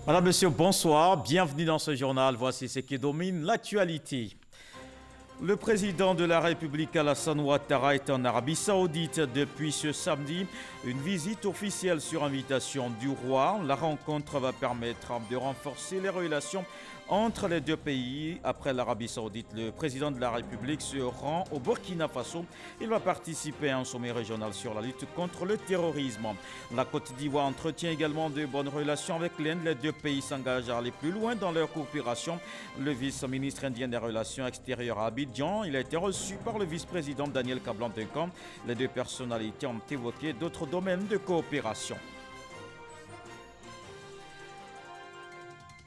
Madame, Monsieur, bonsoir. Bienvenue dans ce journal. Voici ce qui domine l'actualité. Le président de la République Alassane Ouattara est en Arabie Saoudite depuis ce samedi. Une visite officielle sur invitation du roi. La rencontre va permettre de renforcer les relations entre les deux pays. Après l'Arabie Saoudite, le président de la République se rend au Burkina Faso. Il va participer à un sommet régional sur la lutte contre le terrorisme. La Côte d'Ivoire entretient également de bonnes relations avec l'Inde. Les deux pays s'engagent à aller plus loin dans leur coopération. Le vice-ministre indien des Relations extérieures à Abidjan, il a été reçu par le vice-président Daniel Kablan-Duncan. Les deux personnalités ont évoqué d'autres domaines de coopération.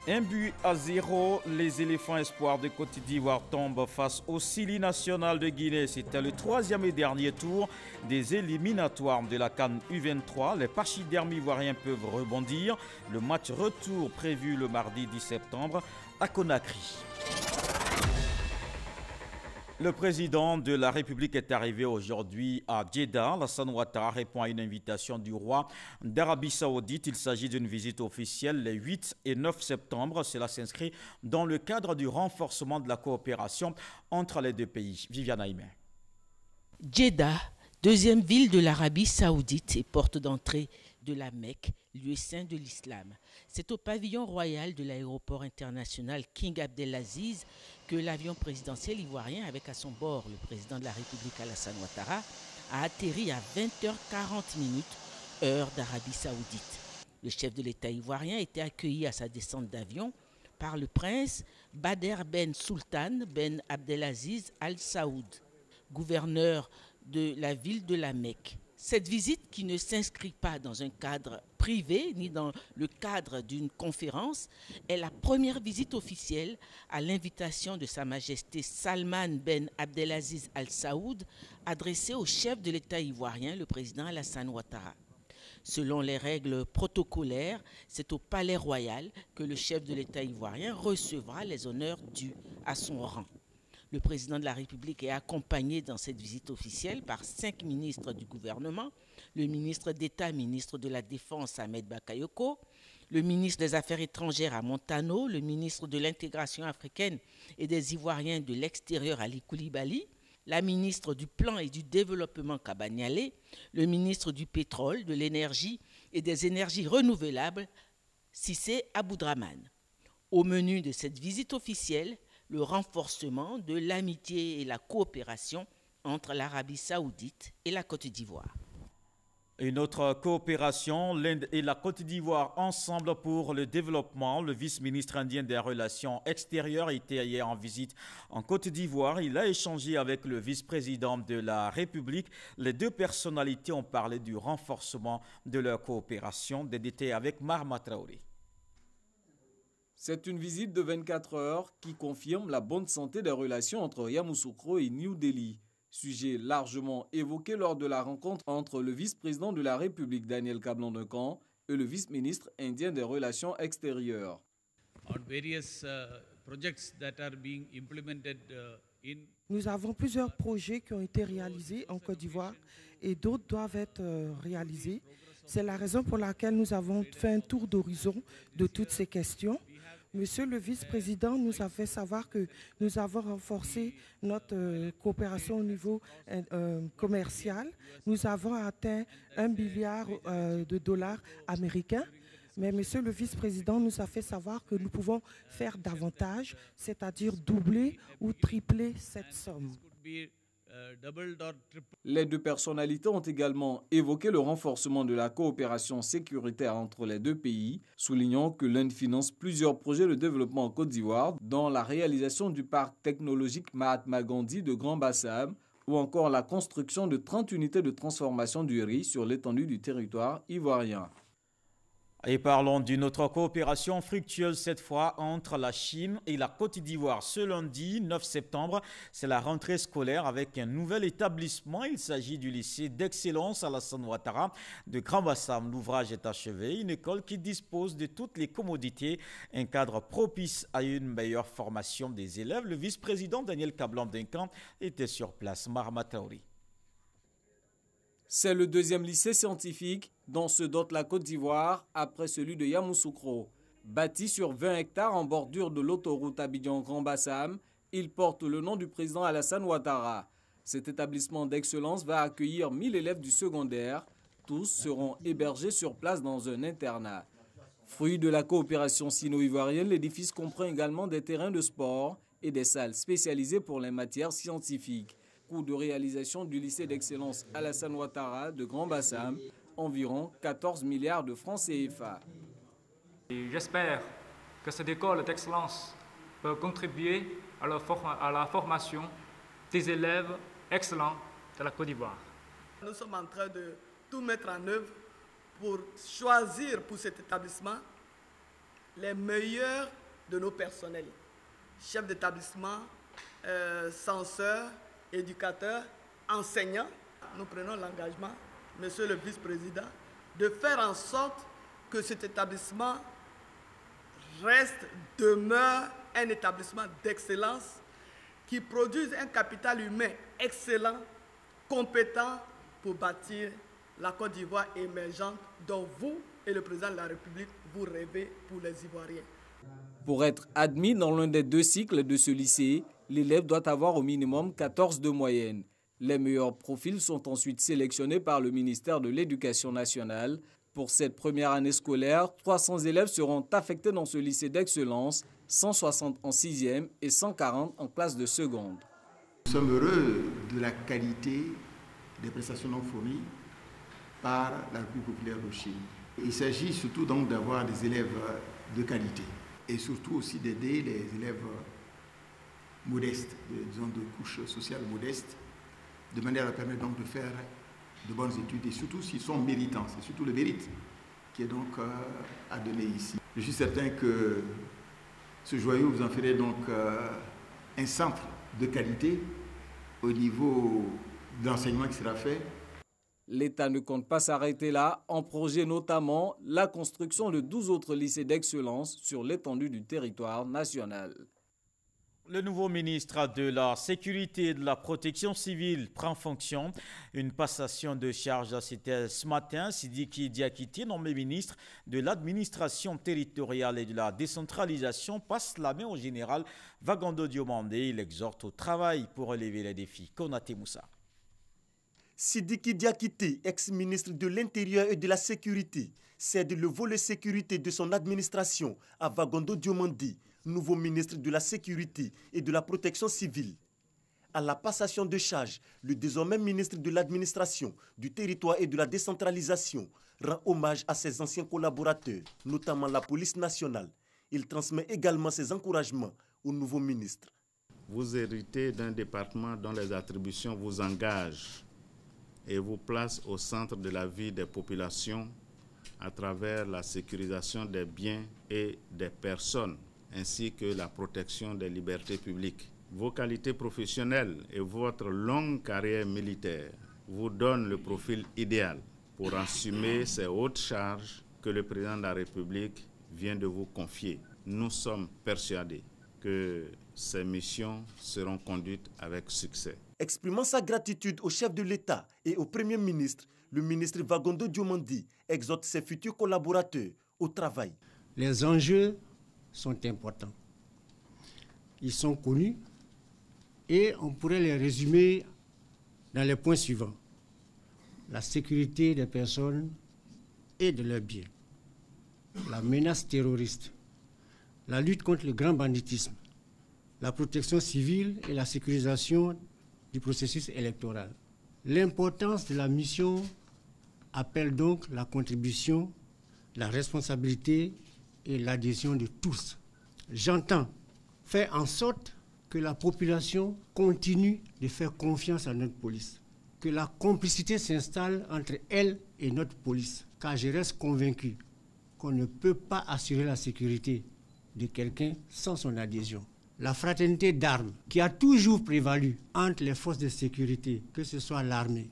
1-0, les éléphants espoirs de Côte d'Ivoire tombent face au Sili national de Guinée. C'était le troisième et dernier tour des éliminatoires de la CAN U23. Les pachydermes ivoiriens peuvent rebondir. Le match retour prévu le mardi 10 septembre à Conakry. Le président de la République est arrivé aujourd'hui à Jeddah. Alassane Ouattara répond à une invitation du roi d'Arabie Saoudite. Il s'agit d'une visite officielle les 8 et 9 septembre. Cela s'inscrit dans le cadre du renforcement de la coopération entre les deux pays. Viviane Aïmé. Jeddah, deuxième ville de l'Arabie Saoudite et porte d'entrée de la Mecque, lieu saint de l'islam. C'est au pavillon royal de l'aéroport international King Abdelaziz que l'avion présidentiel ivoirien, avec à son bord le président de la République Alassane Ouattara, a atterri à 20h40, heure d'Arabie Saoudite. Le chef de l'État ivoirien était accueilli à sa descente d'avion par le prince Bader Ben Sultan Ben Abdelaziz Al Saoud, gouverneur de la ville de la Mecque. Cette visite, qui ne s'inscrit pas dans un cadre privé ni dans le cadre d'une conférence, est la première visite officielle à l'invitation de Sa Majesté Salman Ben Abdelaziz Al Saoud, adressée au chef de l'État ivoirien, le président Alassane Ouattara. Selon les règles protocolaires, c'est au Palais Royal que le chef de l'État ivoirien recevra les honneurs dus à son rang. Le président de la République est accompagné dans cette visite officielle par 5 ministres du gouvernement, le ministre d'État, ministre de la Défense Ahmed Bakayoko, le ministre des Affaires étrangères à Montano, le ministre de l'Intégration africaine et des Ivoiriens de l'extérieur Ali Koulibaly, la ministre du Plan et du Développement Kabaniale, le ministre du Pétrole, de l'Énergie et des Énergies renouvelables Cissé Aboudraman. Au menu de cette visite officielle, le renforcement de l'amitié et la coopération entre l'Arabie Saoudite et la Côte d'Ivoire. Une autre coopération, l'Inde et la Côte d'Ivoire ensemble pour le développement. Le vice-ministre indien des Relations extérieures était hier en visite en Côte d'Ivoire. Il a échangé avec le vice-président de la République. Les deux personnalités ont parlé du renforcement de leur coopération. Des détails avec Marma Traoré. C'est une visite de 24 heures qui confirme la bonne santé des relations entre Yamoussoukro et New Delhi. Sujet largement évoqué lors de la rencontre entre le vice-président de la République Daniel Kablan-Duncan et le vice-ministre indien des Relations extérieures. Nous avons plusieurs projets qui ont été réalisés en Côte d'Ivoire et d'autres doivent être réalisés. C'est la raison pour laquelle nous avons fait un tour d'horizon de toutes ces questions. Monsieur le vice-président nous a fait savoir que nous avons renforcé notre coopération au niveau commercial. Nous avons atteint 1 milliard de dollars américains. Mais monsieur le vice-président nous a fait savoir que nous pouvons faire davantage, c'est-à-dire doubler ou tripler cette somme. Les deux personnalités ont également évoqué le renforcement de la coopération sécuritaire entre les deux pays, soulignant que l'Inde finance plusieurs projets de développement en Côte d'Ivoire, dont la réalisation du parc technologique Mahatma Gandhi de Grand Bassam ou encore la construction de 30 unités de transformation du riz sur l'étendue du territoire ivoirien. Et parlons d'une autre coopération fructueuse cette fois entre la Chine et la Côte d'Ivoire. Ce lundi 9 septembre, c'est la rentrée scolaire avec un nouvel établissement. Il s'agit du lycée d'excellence Alassane Ouattara de Grand Bassam. L'ouvrage est achevé, une école qui dispose de toutes les commodités, un cadre propice à une meilleure formation des élèves. Le vice-président Daniel Kablan-Duncan était sur place. Marma Traoré. C'est le deuxième lycée scientifique dont se dote la Côte d'Ivoire après celui de Yamoussoukro. Bâti sur 20 hectares en bordure de l'autoroute Abidjan-Grand Bassam, il porte le nom du président Alassane Ouattara. Cet établissement d'excellence va accueillir 1000 élèves du secondaire. Tous seront hébergés sur place dans un internat. Fruit de la coopération sino-ivoirienne, l'édifice comprend également des terrains de sport et des salles spécialisées pour les matières scientifiques. Coût de réalisation du lycée d'excellence Alassane Ouattara de Grand Bassam, environ 14 milliards de francs CFA. J'espère que cette école d'excellence peut contribuer à la formation des élèves excellents de la Côte d'Ivoire. Nous sommes en train de tout mettre en œuvre pour choisir pour cet établissement les meilleurs de nos personnels. Chefs d'établissement, censeurs, éducateurs, enseignants. Nous prenons l'engagement, monsieur le vice-président, de faire en sorte que cet établissement demeure un établissement d'excellence qui produise un capital humain excellent, compétent pour bâtir la Côte d'Ivoire émergente dont vous et le président de la République vous rêvez pour les Ivoiriens. Pour être admis dans l'un des 2 cycles de ce lycée, l'élève doit avoir au minimum 14 de moyenne. Les meilleurs profils sont ensuite sélectionnés par le ministère de l'Éducation nationale. Pour cette première année scolaire, 300 élèves seront affectés dans ce lycée d'excellence, 160 en 6e et 140 en classe de seconde. Nous sommes heureux de la qualité des prestations non fournies par la République populaire de Chine. Il s'agit surtout donc d'avoir des élèves de qualité et surtout aussi d'aider les élèves modestes, disons de couches sociales modestes, de manière à permettre donc de faire de bonnes études et surtout s'ils sont méritants. C'est surtout le mérite qui est donc à donner ici. Je suis certain que ce joyau, vous en ferez donc un centre de qualité au niveau de l'enseignement qui sera fait. L'État ne compte pas s'arrêter là, en projet notamment la construction de 12 autres lycées d'excellence sur l'étendue du territoire national. Le nouveau ministre de la Sécurité et de la Protection civile prend fonction. Une passation de charge, c'était ce matin. Sidiki Diakité, nommé ministre de l'administration territoriale et de la décentralisation, passe la main au général Vagondo Diomandé. Il exhorte au travail pour relever les défis. Konaté Moussa. Sidiki Diakité, ex-ministre de l'Intérieur et de la Sécurité, cède le volet sécurité de son administration à Vagondo Diomandé, nouveau ministre de la Sécurité et de la Protection civile. À la passation de charge, le désormais ministre de l'Administration, du Territoire et de la Décentralisation rend hommage à ses anciens collaborateurs, notamment la police nationale. Il transmet également ses encouragements au nouveau ministre. Vous héritez d'un département dont les attributions vous engagent et vous placent au centre de la vie des populations à travers la sécurisation des biens et des personnes, ainsi que la protection des libertés publiques. Vos qualités professionnelles et votre longue carrière militaire vous donnent le profil idéal pour assumer ces hautes charges que le président de la République vient de vous confier. Nous sommes persuadés que ces missions seront conduites avec succès. Exprimant sa gratitude au chef de l'État et au Premier ministre, le ministre Vagondo Diomandé exhorte ses futurs collaborateurs au travail. Les enjeux sont importants. Ils sont connus et on pourrait les résumer dans les points suivants. La sécurité des personnes et de leurs biens, la menace terroriste, la lutte contre le grand banditisme, la protection civile et la sécurisation du processus électoral. L'importance de la mission appelle donc la contribution, la responsabilité et l'adhésion de tous. J'entends faire en sorte que la population continue de faire confiance à notre police, que la complicité s'installe entre elle et notre police, car je reste convaincu qu'on ne peut pas assurer la sécurité de quelqu'un sans son adhésion. La fraternité d'armes qui a toujours prévalu entre les forces de sécurité, que ce soit l'armée,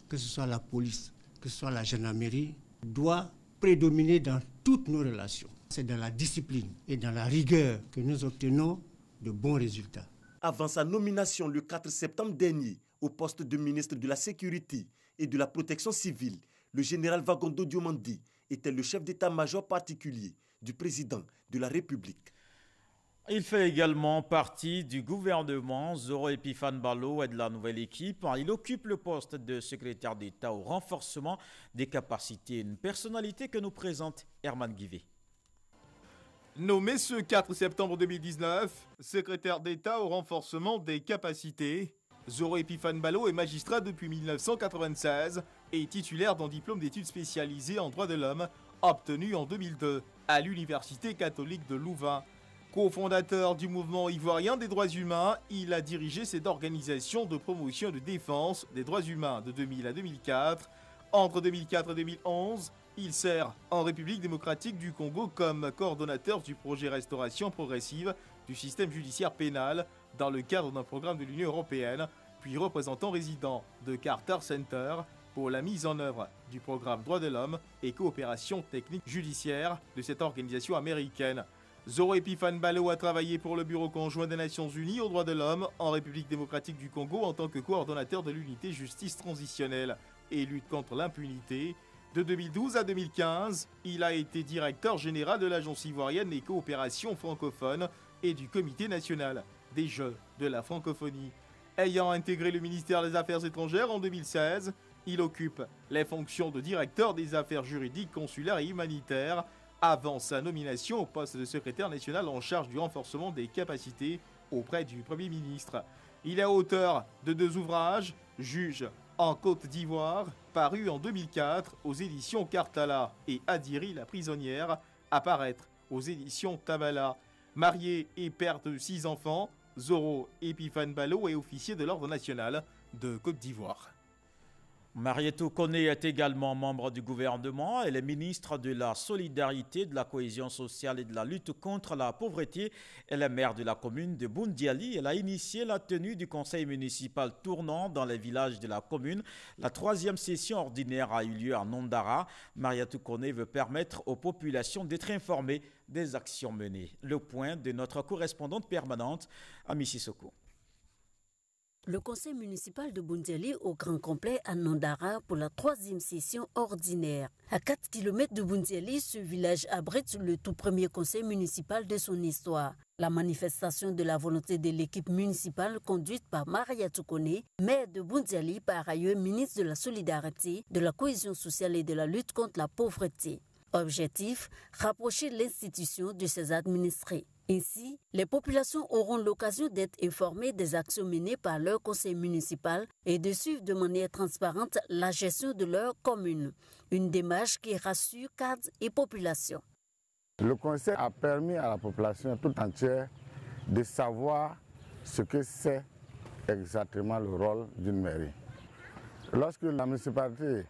que ce soit la police, que ce soit la gendarmerie, doit prédominer dans toutes nos relations. C'est dans la discipline et dans la rigueur que nous obtenons de bons résultats. Avant sa nomination le 4 septembre dernier au poste de ministre de la Sécurité et de la Protection civile, le général Vagondo Diomandé était le chef d'état-major particulier du président de la République. Il fait également partie du gouvernement. Zoro Epifane Balo est de la nouvelle équipe. Il occupe le poste de secrétaire d'État au renforcement des capacités. Une personnalité que nous présente Herman Guivet. Nommé ce 4 septembre 2019, secrétaire d'État au renforcement des capacités, Zoro Epifane Balo est magistrat depuis 1996 et titulaire d'un diplôme d'études spécialisées en droits de l'homme obtenu en 2002 à l'Université catholique de Louvain. Co-fondateur du mouvement ivoirien des droits humains, il a dirigé cette organisation de promotion et de défense des droits humains de 2000 à 2004. Entre 2004 et 2011, il sert en République démocratique du Congo comme coordonnateur du projet Restauration progressive du système judiciaire pénal dans le cadre d'un programme de l'Union européenne, puis représentant résident de Carter Center pour la mise en œuvre du programme Droits de l'homme et coopération technique judiciaire de cette organisation américaine. Zoro Epifane Balo a travaillé pour le Bureau conjoint des Nations Unies aux droits de l'homme en République démocratique du Congo en tant que coordonnateur de l'unité justice transitionnelle et lutte contre l'impunité. De 2012 à 2015, il a été directeur général de l'Agence ivoirienne des coopérations francophones et du Comité national des Jeux de la francophonie. Ayant intégré le ministère des Affaires étrangères en 2016, il occupe les fonctions de directeur des affaires juridiques, consulaires et humanitaires avant sa nomination au poste de secrétaire national en charge du renforcement des capacités auprès du Premier ministre. Il est auteur de 2 ouvrages, Juge en Côte d'Ivoire, paru en 2004 aux éditions Cartala, et Adiri la prisonnière, à paraître aux éditions Tabala. Marié et père de 6 enfants, Zoro Epifane Balo est officier de l'Ordre national de Côte d'Ivoire. Marietou Koné est également membre du gouvernement. Elle est ministre de la Solidarité, de la Cohésion sociale et de la lutte contre la pauvreté. Elle est maire de la commune de Boundiali. Elle a initié la tenue du conseil municipal tournant dans les villages de la commune. La 3e session ordinaire a eu lieu à Nondara. Marietou Koné veut permettre aux populations d'être informées des actions menées. Le point de notre correspondante permanente, Ami Sissoko. Le conseil municipal de Boundiali au grand complet à Nondara pour la 3e session ordinaire. À 4 km de Boundiali, ce village abrite le tout premier conseil municipal de son histoire. La manifestation de la volonté de l'équipe municipale conduite par Marietou Koné, maire de Boundiali, par ailleurs ministre de la Solidarité, de la Cohésion sociale et de la lutte contre la pauvreté. Objectif, rapprocher l'institution de ses administrés. Ainsi, les populations auront l'occasion d'être informées des actions menées par leur conseil municipal et de suivre de manière transparente la gestion de leur commune. Une démarche qui rassure cadres et population. Le conseil a permis à la population tout entière de savoir ce que c'est exactement le rôle d'une mairie. Lorsque la municipalité,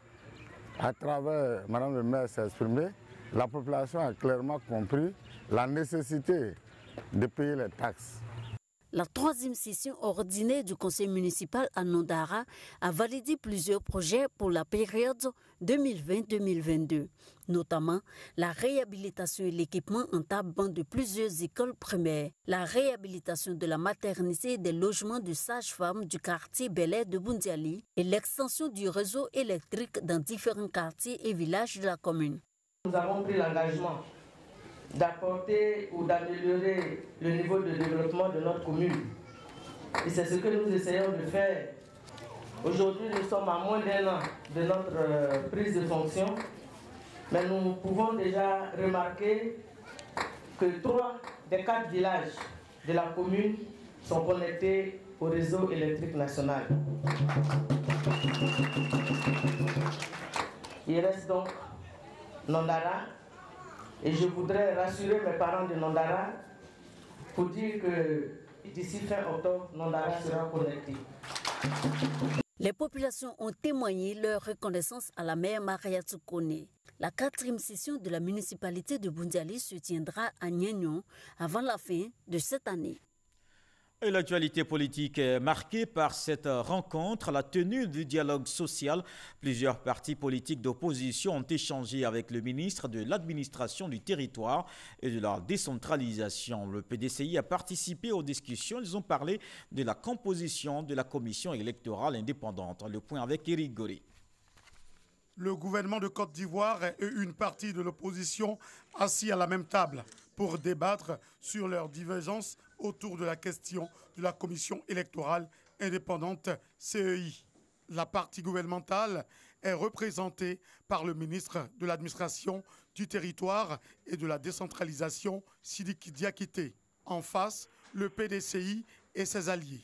à travers Madame le maire, s'est exprimée, la population a clairement compris la nécessité de payer les taxes. La 3e session ordinaire du conseil municipal à Nondara a validé plusieurs projets pour la période 2020-2022, notamment la réhabilitation et l'équipement en tabant de plusieurs écoles primaires, la réhabilitation de la maternité et des logements de sages-femmes du quartier Bel Air de Boundiali et l'extension du réseau électrique dans différents quartiers et villages de la commune. Nous avons pris l'engagement d'apporter ou d'améliorer le niveau de développement de notre commune. Et c'est ce que nous essayons de faire. Aujourd'hui, nous sommes à moins d'1 an de notre prise de fonction, mais nous pouvons déjà remarquer que 3 des 4 villages de la commune sont connectés au réseau électrique national. Il reste donc Nondara. Et je voudrais rassurer mes parents de Nondara pour dire que d'ici fin octobre, Nondara sera connecté. Les populations ont témoigné leur reconnaissance à la maire Marietou Koné. La 4e session de la municipalité de Boundiali se tiendra à Niagnon avant la fin de cette année. Et l'actualité politique est marquée par cette rencontre, la tenue du dialogue social. Plusieurs partis politiques d'opposition ont échangé avec le ministre de l'administration du territoire et de la décentralisation. Le PDCI a participé aux discussions. Ils ont parlé de la composition de la commission électorale indépendante. Le point avec Éric Gori. Le gouvernement de Côte d'Ivoire et une partie de l'opposition assis à la même table pour débattre sur leurs divergences autour de la question de la commission électorale indépendante CEI. La partie gouvernementale est représentée par le ministre de l'administration du territoire et de la décentralisation, Sidiki Diakité. En face, le PDCI et ses alliés,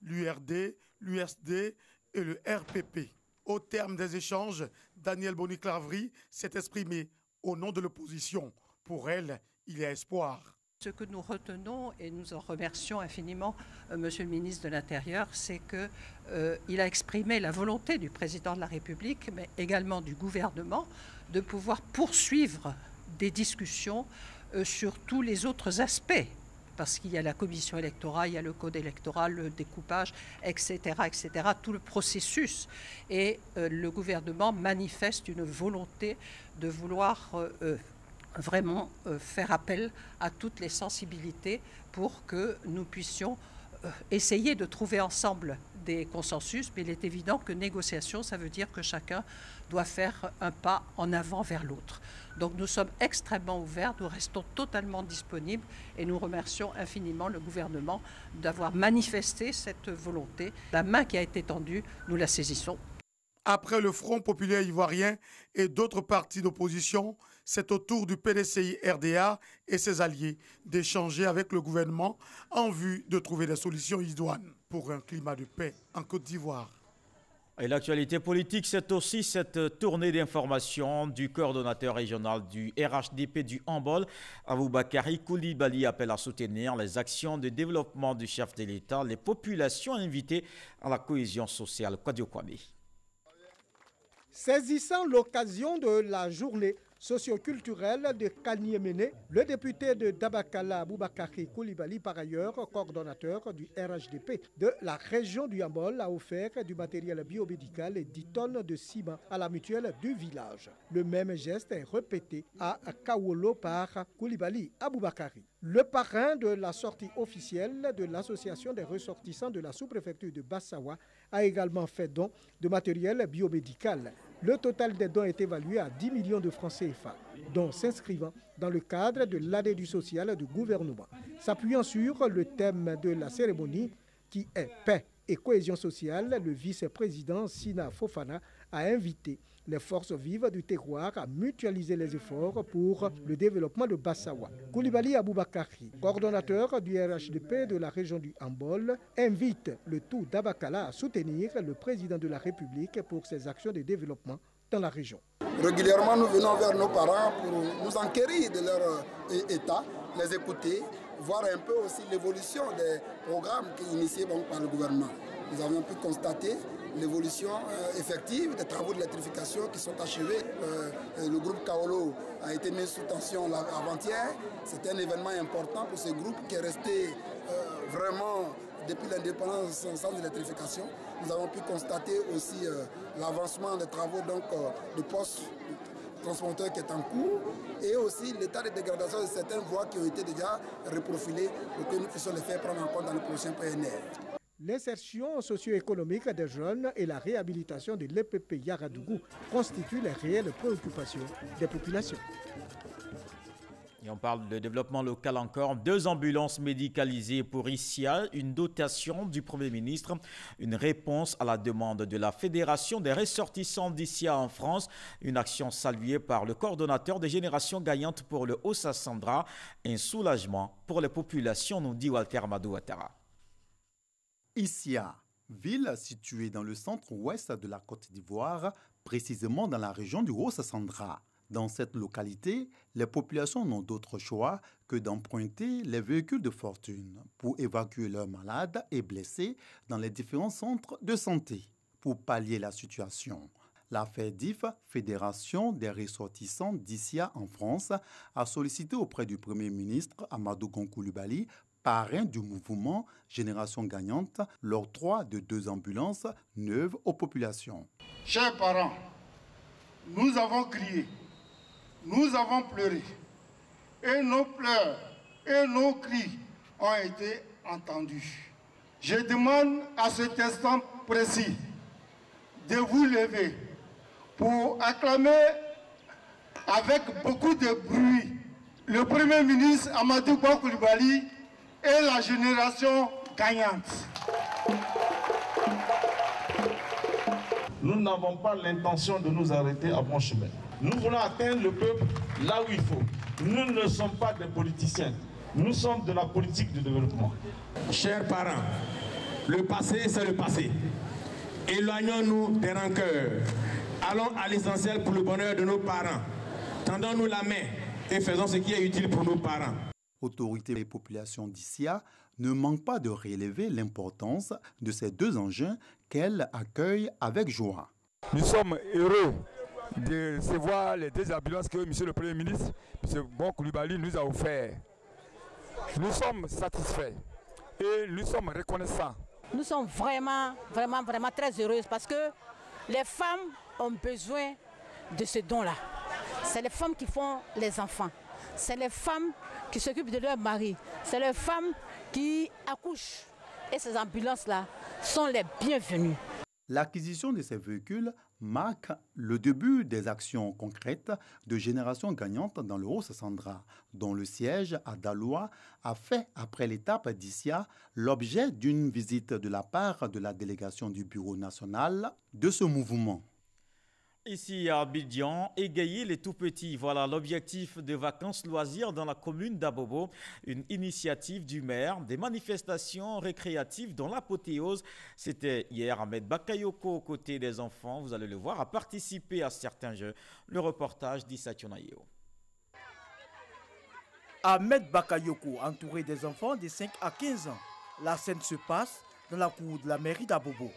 l'URD, l'USD et le RPP. Au terme des échanges, Daniel Boni-Clavry s'est exprimé au nom de l'opposition. Pour elle, il y a espoir. Ce que nous retenons, et nous en remercions infiniment Monsieur le ministre de l'Intérieur, c'est qu'il a exprimé la volonté du président de la République, mais également du gouvernement, de pouvoir poursuivre des discussions sur tous les autres aspects. Parce qu'il y a la commission électorale, il y a le code électoral, le découpage, etc., etc., tout le processus. Et le gouvernement manifeste une volonté de vouloir vraiment faire appel à toutes les sensibilités pour que nous puissions essayer de trouver ensemble des consensus. Mais il est évident que négociation, ça veut dire que chacun doit faire un pas en avant vers l'autre. Donc nous sommes extrêmement ouverts, nous restons totalement disponibles et nous remercions infiniment le gouvernement d'avoir manifesté cette volonté. La main qui a été tendue, nous la saisissons. Après le Front populaire ivoirien et d'autres partis d'opposition, c'est au tour du PDCI-RDA et ses alliés d'échanger avec le gouvernement en vue de trouver des solutions idoines pour un climat de paix en Côte d'Ivoire. Et l'actualité politique, c'est aussi cette tournée d'information du coordonnateur régional du RHDP du handball, Aboubakari Koulibaly, appelle à soutenir les actions de développement du chef de l'État, les populations invitées à la cohésion sociale. Kwadio Kwame. Saisissant l'occasion de la journée socioculturelle de Kaniéméné, le député de Dabakala, Aboubakari Koulibaly, par ailleurs coordonnateur du RHDP de la région du Yambol, a offert du matériel biomédical et 10 tonnes de ciment à la mutuelle du village. Le même geste est répété à Kawolo par Koulibaly Aboubakari. Le parrain de la sortie officielle de l'association des ressortissants de la sous-préfecture de Bassawa a également fait don de matériel biomédical. Le total des dons est évalué à 10 millions de francs CFA, dont s'inscrivant dans le cadre de l'année du social du gouvernement. S'appuyant sur le thème de la cérémonie, qui est paix et cohésion sociale, le vice-président Sina Fofana a invité les forces vives du terroir à mutualiser les efforts pour le développement de Bassawa. Koulibaly Aboubakari, coordonnateur du RHDP de la région du Hambol, invite le tout d'Abakala à soutenir le président de la République pour ses actions de développement dans la région. Régulièrement, nous venons vers nos parents pour nous enquérir de leur état, les écouter, voir un peu aussi l'évolution des programmes initiés par le gouvernement. Nous avons pu constater l'évolution effective des travaux d'électrification qui sont achevés. Le groupe Kaolo a été mis sous tension avant-hier. C'était un événement important pour ce groupe qui est resté vraiment depuis l'indépendance sans électrification. Nous avons pu constater aussi l'avancement des travaux de postes transporteurs qui est en cours et aussi l'état de dégradation de certaines voies qui ont été déjà reprofilées pour que nous puissions les faire prendre en compte dans le prochain PNR. L'insertion socio-économique des jeunes et la réhabilitation de l'EPP Yaradougou constituent les réelles préoccupations des populations. Et on parle de développement local encore. 2 ambulances médicalisées pour Issia, une dotation du Premier ministre, une réponse à la demande de la Fédération des ressortissants d'Issia en France, une action saluée par le coordonnateur des générations gagnantes pour le Haut-Sassandra, un soulagement pour les populations, nous dit Walter Madou Ouattara. Issia, ville située dans le centre-ouest de la Côte d'Ivoire, précisément dans la région du Haut-Sassandra. Dans cette localité, les populations n'ont d'autre choix que d'emprunter les véhicules de fortune pour évacuer leurs malades et blessés dans les différents centres de santé. Pour pallier la situation, la FEDIF, Fédération des ressortissants d'Issia en France, a sollicité auprès du Premier ministre Amadou Gon Coulibaly, parrain du mouvement Génération Gagnante, l'octroi de 2 ambulances neuves aux populations. Chers parents, nous avons crié, nous avons pleuré, et nos pleurs et nos cris ont été entendus. Je demande à cet instant précis de vous lever pour acclamer avec beaucoup de bruit le Premier ministre Amadou Ba Coulibaly et la génération gagnante. Nous n'avons pas l'intention de nous arrêter à bon chemin. Nous voulons atteindre le peuple là où il faut. Nous ne sommes pas des politiciens. Nous sommes de la politique de développement. Chers parents, le passé, c'est le passé. Éloignons-nous des rancœurs. Allons à l'essentiel pour le bonheur de nos parents. Tendons-nous la main et faisons ce qui est utile pour nos parents. Autorités et populations d'Issia ne manquent pas de relever l'importance de ces deux engins qu'elles accueillent avec joie. Nous sommes heureux de recevoir les deux ambulances que M. le Premier ministre, M. Ba Coulibaly, nous a offertes. Nous sommes satisfaits et nous sommes reconnaissants. Nous sommes vraiment très heureuses parce que les femmes ont besoin de ce don-là. C'est les femmes qui font les enfants. C'est les femmes qui s'occupent de leur mari. C'est les femmes qui accouchent. Et ces ambulances-là sont les bienvenues. L'acquisition de ces véhicules marque le début des actions concrètes de Génération Gagnante dans le Haut-Sassandra, dont le siège à Daloa a fait, après l'étape d'Issia, l'objet d'une visite de la part de la délégation du Bureau national de ce mouvement. Ici à Abidjan, égayer les tout-petits, voilà l'objectif de vacances loisirs dans la commune d'Abobo. Une initiative du maire, des manifestations récréatives dont l'apothéose, c'était hier Ahmed Bakayoko aux côtés des enfants, vous allez le voir, a participé à certains jeux. Le reportage d'Issa Tionayo. Ahmed Bakayoko, entouré des enfants de 5 à 15 ans. La scène se passe dans la cour de la mairie d'Abobo.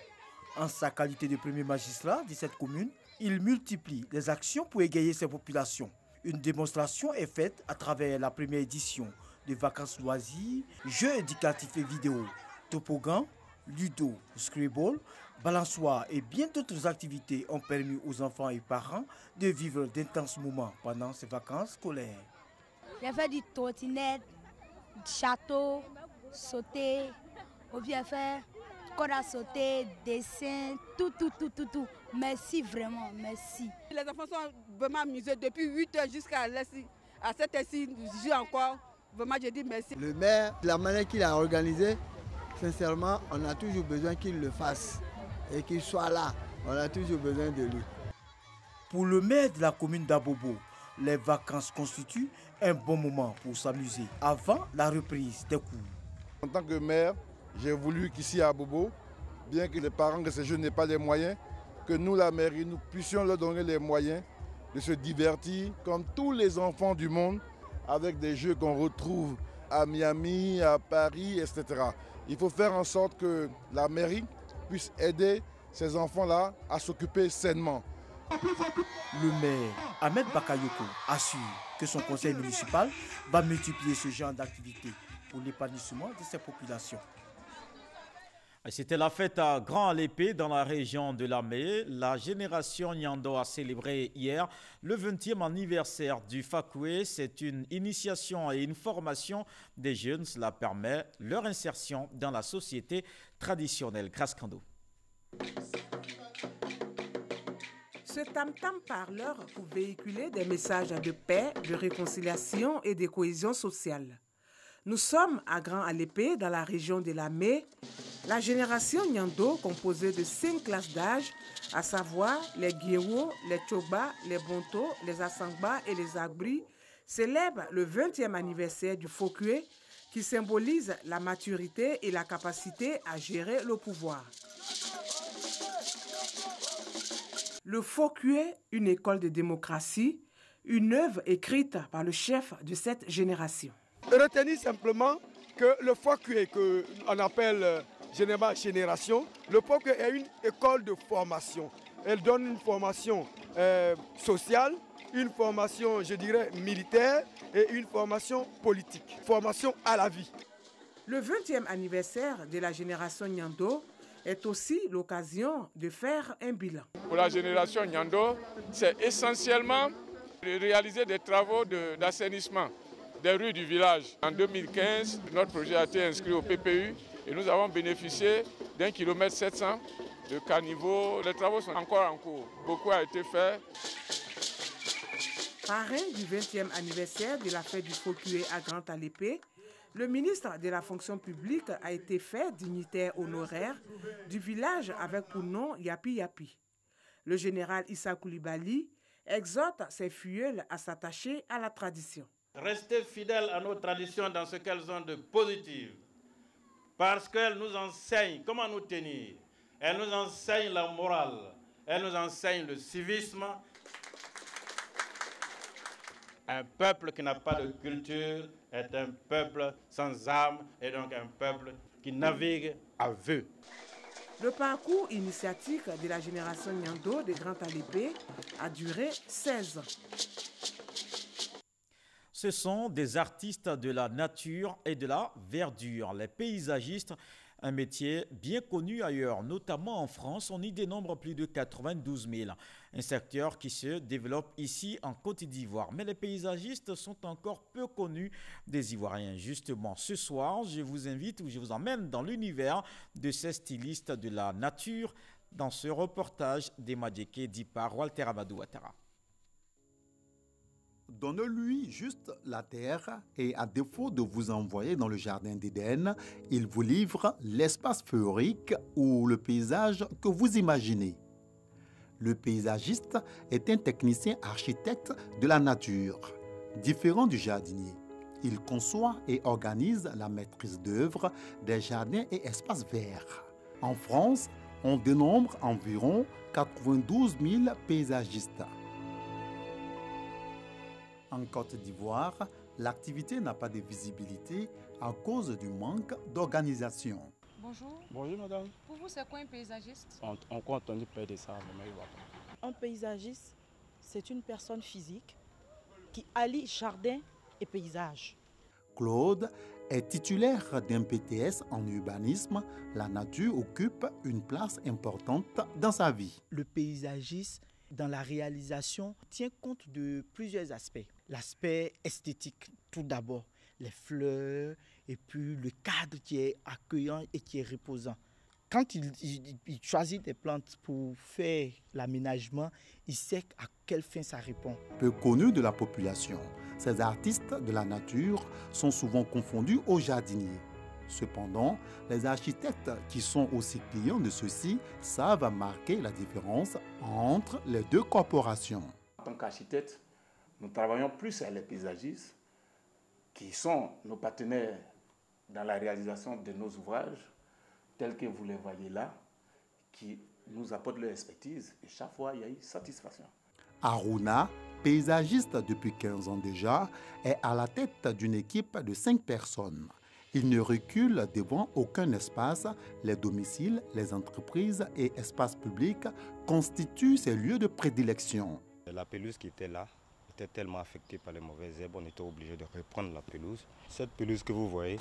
En sa qualité de premier magistrat de cette commune, il multiplie les actions pour égayer ces populations. Une démonstration est faite à travers la première édition de vacances loisirs, jeux éducatifs et vidéos, toboggan, ludo, scrabble, balançoire et bien d'autres activités ont permis aux enfants et parents de vivre d'intenses moments pendant ces vacances scolaires. J'ai fait du trottinette, du château, sauter, on vient faire corde à sauter, dessin, tout. Merci vraiment, merci. Les enfants sont vraiment amusés depuis 8 h jusqu'à cette heure-ci, je joue encore. Vraiment, je dis merci. Le maire, la manière qu'il a organisé, sincèrement, on a toujours besoin qu'il le fasse et qu'il soit là. On a toujours besoin de lui. Pour le maire de la commune d'Abobo, les vacances constituent un bon moment pour s'amuser avant la reprise des cours. En tant que maire, j'ai voulu qu'ici à Abobo, bien que les parents de ces jeunes n'aient pas les moyens, que nous, la mairie, nous puissions leur donner les moyens de se divertir comme tous les enfants du monde avec des jeux qu'on retrouve à Miami, à Paris, etc. Il faut faire en sorte que la mairie puisse aider ces enfants-là à s'occuper sainement. Le maire Ahmed Bakayoko assure que son conseil municipal va multiplier ce genre d'activités pour l'épanouissement de ces populations. C'était la fête à Grand Alépé dans la région de Lamé. La génération Nyando a célébré hier le 20e anniversaire du Fakoué. C'est une initiation et une formation des jeunes. Cela permet leur insertion dans la société traditionnelle. Grâce Kando. Ce tam-tam parleur pour véhiculer des messages de paix, de réconciliation et de cohésion sociale. Nous sommes à Grand Alépé, dans la région de Lamé. La génération Nyando, composée de 5 classes d'âge, à savoir les Guéwo, les Tchoba, les Bonto, les Asangba et les Agbri, célèbre le 20e anniversaire du Fokue, qui symbolise la maturité et la capacité à gérer le pouvoir. Le Fokue, une école de démocratie, une œuvre écrite par le chef de cette génération. Retenez simplement que le Fokue, qu'on appelle génération, le Fokue est une école de formation. Elle donne une formation sociale, une formation, je dirais, militaire et une formation politique, formation à la vie. Le 20e anniversaire de la génération Nyando est aussi l'occasion de faire un bilan. Pour la génération Nyando, c'est essentiellement de réaliser des travaux d'assainissement des rues du village. En 2015, notre projet a été inscrit au PPU et nous avons bénéficié d'1,7 km de caniveau. Les travaux sont encore en cours. Beaucoup a été fait. Parrain du 20e anniversaire de la fête du Faux-Cué à Grand-Alépé, le ministre de la fonction publique a été fait dignitaire honoraire du village avec pour nom Yapi Yapi. Le général Issa Coulibaly exhorte ses filleuls à s'attacher à la tradition. Restez fidèles à nos traditions dans ce qu'elles ont de positif, parce qu'elles nous enseignent comment nous tenir, elles nous enseignent la morale, elles nous enseignent le civisme. Un peuple qui n'a pas de culture est un peuple sans âme et donc un peuple qui navigue à vue. Le parcours initiatique de la génération Nyando de Grand-Alépé a duré 16 ans. Ce sont des artistes de la nature et de la verdure, les paysagistes, un métier bien connu ailleurs, notamment en France. On y dénombre plus de 92 000. Un secteur qui se développe ici en Côte d'Ivoire. Mais les paysagistes sont encore peu connus des Ivoiriens. Justement, ce soir, je vous emmène dans l'univers de ces stylistes de la nature dans ce reportage d'Emadjeke dit par Walter Amadou Ouattara. Donnez-lui juste la terre et à défaut de vous envoyer dans le jardin d'Éden, il vous livre l'espace féerique ou le paysage que vous imaginez. Le paysagiste est un technicien architecte de la nature, différent du jardinier. Il conçoit et organise la maîtrise d'œuvre des jardins et espaces verts. En France, on dénombre environ 92 000 paysagistes. En Côte d'Ivoire, l'activité n'a pas de visibilité à cause du manque d'organisation. Bonjour. Bonjour madame. Pour vous, c'est quoi un paysagiste? On a entendu parler de ça, mais il ne va pas. Un paysagiste, c'est une personne physique qui allie jardin et paysage. Claude est titulaire d'un BTS en urbanisme. La nature occupe une place importante dans sa vie. Le paysagiste, dans la réalisation, tient compte de plusieurs aspects. L'aspect esthétique, tout d'abord, les fleurs, et puis le cadre qui est accueillant et qui est reposant. Quand il choisit des plantes pour faire l'aménagement, il sait à quelle fin ça répond. Peu connus de la population, ces artistes de la nature sont souvent confondus aux jardiniers. Cependant, les architectes qui sont aussi clients de ceux-ci savent marquer la différence entre les deux corporations. En tant qu'architecte, nous travaillons plus avec les paysagistes qui sont nos partenaires dans la réalisation de nos ouvrages, tels que vous les voyez là, qui nous apportent leur expertise et chaque fois il y a eu satisfaction. Aruna, paysagiste depuis 15 ans déjà, est à la tête d'une équipe de 5 personnes. Il ne recule devant aucun espace. Les domiciles, les entreprises et espaces publics constituent ses lieux de prédilection. La pelouse qui était là était tellement affectée par les mauvaises herbes, on était obligé de reprendre la pelouse. Cette pelouse que vous voyez,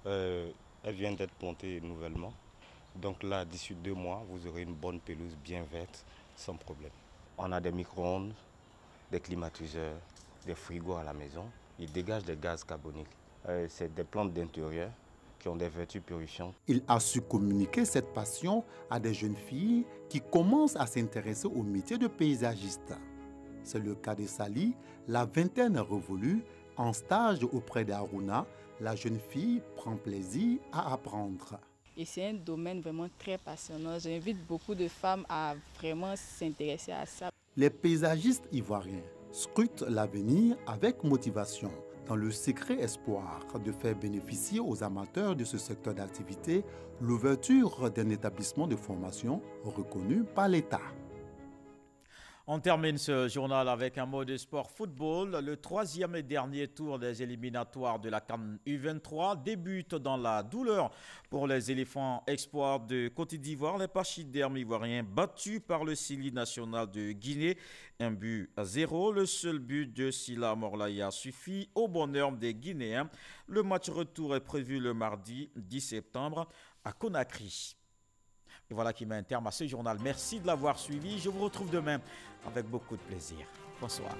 elle vient d'être plantée nouvellement. Donc là, d'ici 2 mois, vous aurez une bonne pelouse bien verte, sans problème. On a des micro-ondes, des climatiseurs, des frigos à la maison. Ils dégagent des gaz carboniques. C'est des plantes d'intérieur qui ont des vertus purifiantes. Il a su communiquer cette passion à des jeunes filles qui commencent à s'intéresser au métier de paysagiste. C'est le cas de Sali, la vingtaine révolue, en stage auprès d'Aruna. La jeune fille prend plaisir à apprendre. Et c'est un domaine vraiment très passionnant. J'invite beaucoup de femmes à vraiment s'intéresser à ça. Les paysagistes ivoiriens scrutent l'avenir avec motivation, dans le secret espoir de faire bénéficier aux amateurs de ce secteur d'activité l'ouverture d'un établissement de formation reconnu par l'État. On termine ce journal avec un mot de sport football. Le 3e et dernier tour des éliminatoires de la CAN U23 débute dans la douleur pour les éléphants espoirs de Côte d'Ivoire. Les pachydermes ivoiriens battus par le Sili national de Guinée. 1-0. Le seul but de Sila Morlaya suffit au bonheur des Guinéens. Le match retour est prévu le mardi 10 septembre à Conakry. Et voilà qui met un terme à ce journal. Merci de l'avoir suivi. Je vous retrouve demain avec beaucoup de plaisir. Bonsoir.